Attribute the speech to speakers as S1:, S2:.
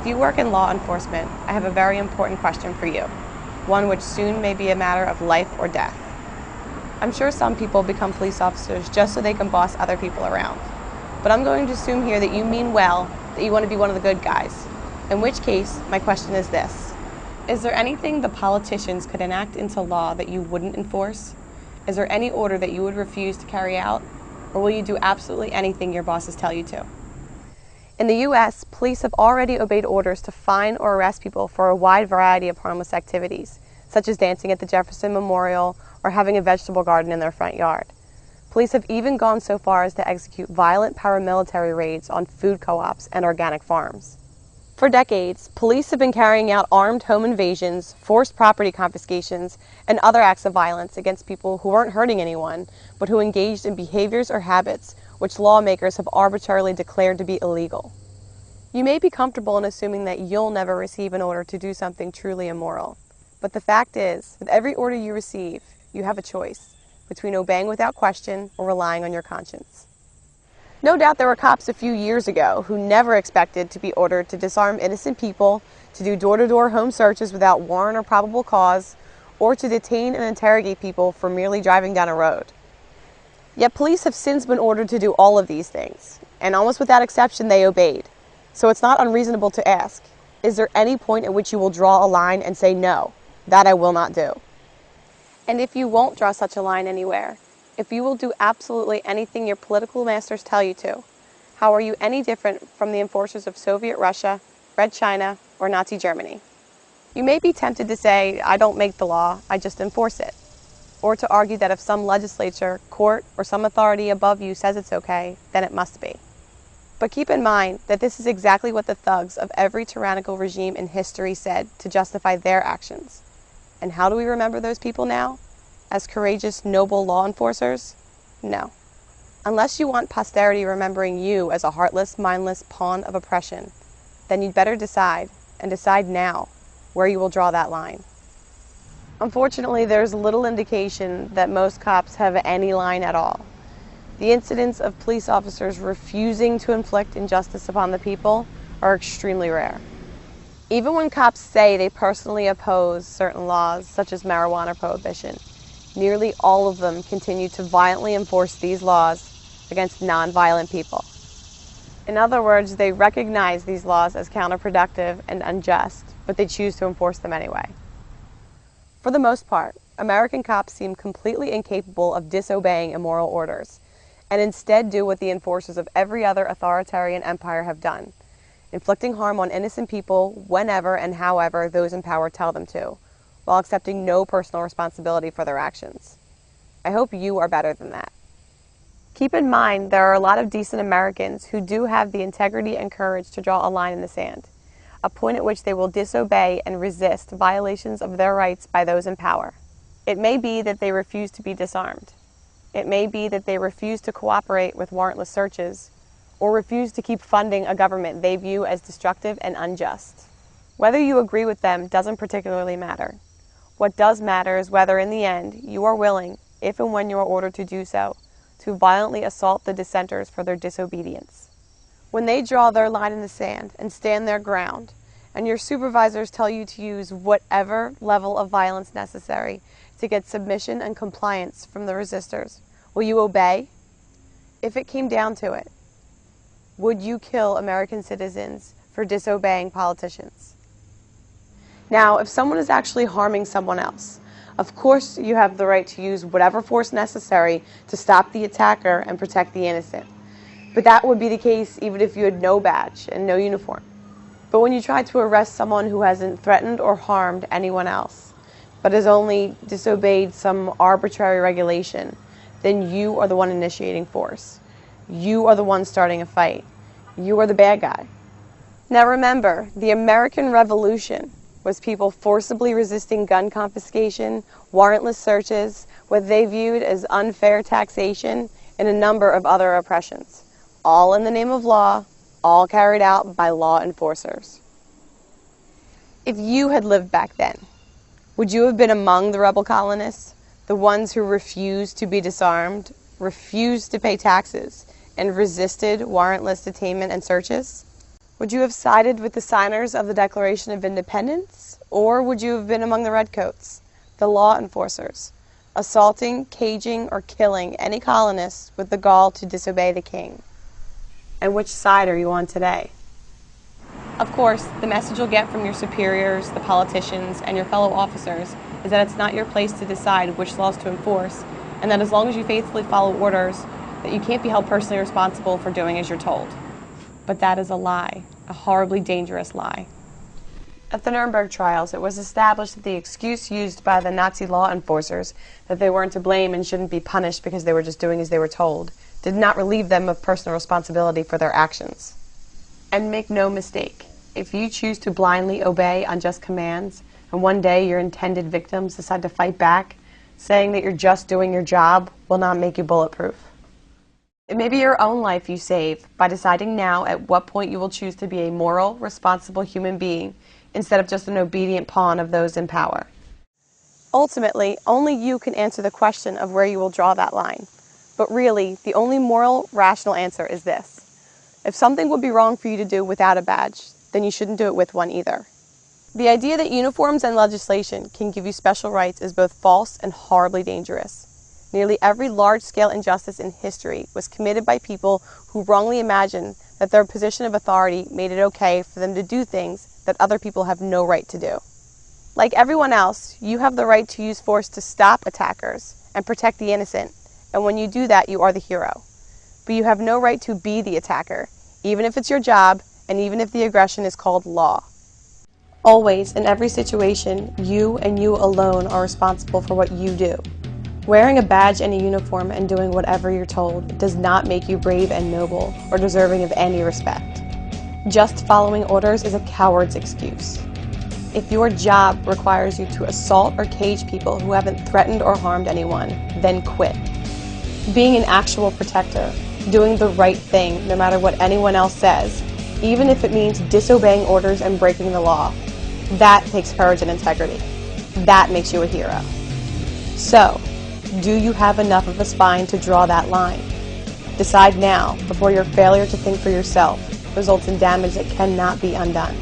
S1: If you work in law enforcement, I have a very important question for you, one which soon may be a matter of life or death. I'm sure some people become police officers just so they can boss other people around. But I'm going to assume here that you mean well, that you want to be one of the good guys. In which case, my question is this. Is there anything the politicians could enact into law that you wouldn't enforce? Is there any order that you would refuse to carry out? Or will you do absolutely anything your bosses tell you to? In the U.S., police have already obeyed orders to fine or arrest people for a wide variety of harmless activities, such as dancing at the Jefferson Memorial or having a vegetable garden in their front yard. Police have even gone so far as to execute violent paramilitary raids on food co-ops and organic farms. For decades, police have been carrying out armed home invasions, forced property confiscations, and other acts of violence against people who weren't hurting anyone, but who engaged in behaviors or habits which lawmakers have arbitrarily declared to be illegal. You may be comfortable in assuming that you'll never receive an order to do something truly immoral. But the fact is, with every order you receive, you have a choice between obeying without question or relying on your conscience. No doubt there were cops a few years ago who never expected to be ordered to disarm innocent people, to do door-to-door home searches without warrant or probable cause, or to detain and interrogate people for merely driving down a road. Yet police have since been ordered to do all of these things, and almost without exception they obeyed. So it's not unreasonable to ask, is there any point at which you will draw a line and say, no, that I will not do? And if you won't draw such a line anywhere, if you will do absolutely anything your political masters tell you to, how are you any different from the enforcers of Soviet Russia, Red China, or Nazi Germany? You may be tempted to say, I don't make the law, I just enforce it. Or to argue that if some legislature, court, or some authority above you says it's okay, then it must be. But keep in mind that this is exactly what the thugs of every tyrannical regime in history said to justify their actions. And how do we remember those people now? As courageous, noble law enforcers? No. Unless you want posterity remembering you as a heartless, mindless pawn of oppression, then you'd better decide, and decide now, where you will draw that line. Unfortunately, there's little indication that most cops have any line at all. The incidents of police officers refusing to inflict injustice upon the people are extremely rare. Even when cops say they personally oppose certain laws, such as marijuana prohibition, nearly all of them continue to violently enforce these laws against non-violent people. In other words, they recognize these laws as counterproductive and unjust, but they choose to enforce them anyway. For the most part, American cops seem completely incapable of disobeying immoral orders, and instead do what the enforcers of every other authoritarian empire have done, inflicting harm on innocent people whenever and however those in power tell them to, while accepting no personal responsibility for their actions. I hope you are better than that. Keep in mind there are a lot of decent Americans who do have the integrity and courage to draw a line in the sand, a point at which they will disobey and resist violations of their rights by those in power. It may be that they refuse to be disarmed. It may be that they refuse to cooperate with warrantless searches, or refuse to keep funding a government they view as destructive and unjust. Whether you agree with them doesn't particularly matter. What does matter is whether in the end you are willing, if and when you are ordered to do so, to violently assault the dissenters for their disobedience. When they draw their line in the sand and stand their ground, and your supervisors tell you to use whatever level of violence necessary to get submission and compliance from the resistors, will you obey? If it came down to it, would you kill American citizens for disobeying politicians? Now, if someone is actually harming someone else, of course you have the right to use whatever force necessary to stop the attacker and protect the innocent. But that would be the case even if you had no badge and no uniform. But when you try to arrest someone who hasn't threatened or harmed anyone else, but has only disobeyed some arbitrary regulation, then you are the one initiating force. You are the one starting a fight. You are the bad guy. Now remember, the American Revolution was people forcibly resisting gun confiscation, warrantless searches, what they viewed as unfair taxation, and a number of other oppressions, all in the name of law, all carried out by law enforcers. If you had lived back then, would you have been among the rebel colonists, the ones who refused to be disarmed, refused to pay taxes, and resisted warrantless detainment and searches? Would you have sided with the signers of the Declaration of Independence, or would you have been among the redcoats, the law enforcers, assaulting, caging, or killing any colonists with the gall to disobey the king? And which side are you on today? Of course, the message you'll get from your superiors, the politicians, and your fellow officers is that it's not your place to decide which laws to enforce, and that as long as you faithfully follow orders, that you can't be held personally responsible for doing as you're told. But that is a lie, a horribly dangerous lie. At the Nuremberg trials, it was established that the excuse used by the Nazi law enforcers that they weren't to blame and shouldn't be punished because they were just doing as they were told did not relieve them of personal responsibility for their actions. And make no mistake, if you choose to blindly obey unjust commands, and one day your intended victims decide to fight back, saying that you're just doing your job will not make you bulletproof. It may be your own life you save by deciding now at what point you will choose to be a moral, responsible human being instead of just an obedient pawn of those in power. Ultimately, only you can answer the question of where you will draw that line. But really, the only moral, rational answer is this. If something would be wrong for you to do without a badge, then you shouldn't do it with one either. The idea that uniforms and legislation can give you special rights is both false and horribly dangerous. Nearly every large-scale injustice in history was committed by people who wrongly imagined that their position of authority made it okay for them to do things that other people have no right to do. Like everyone else, you have the right to use force to stop attackers and protect the innocent, and when you do that, you are the hero. But you have no right to be the attacker, even if it's your job, and even if the aggression is called law. Always, in every situation, you and you alone are responsible for what you do. Wearing a badge and a uniform and doing whatever you're told does not make you brave and noble or deserving of any respect. Just following orders is a coward's excuse. If your job requires you to assault or cage people who haven't threatened or harmed anyone, then quit. Being an actual protector, doing the right thing no matter what anyone else says, even if it means disobeying orders and breaking the law, that takes courage and integrity. That makes you a hero. So, do you have enough of a spine to draw that line? Decide now, before your failure to think for yourself results in damage that cannot be undone.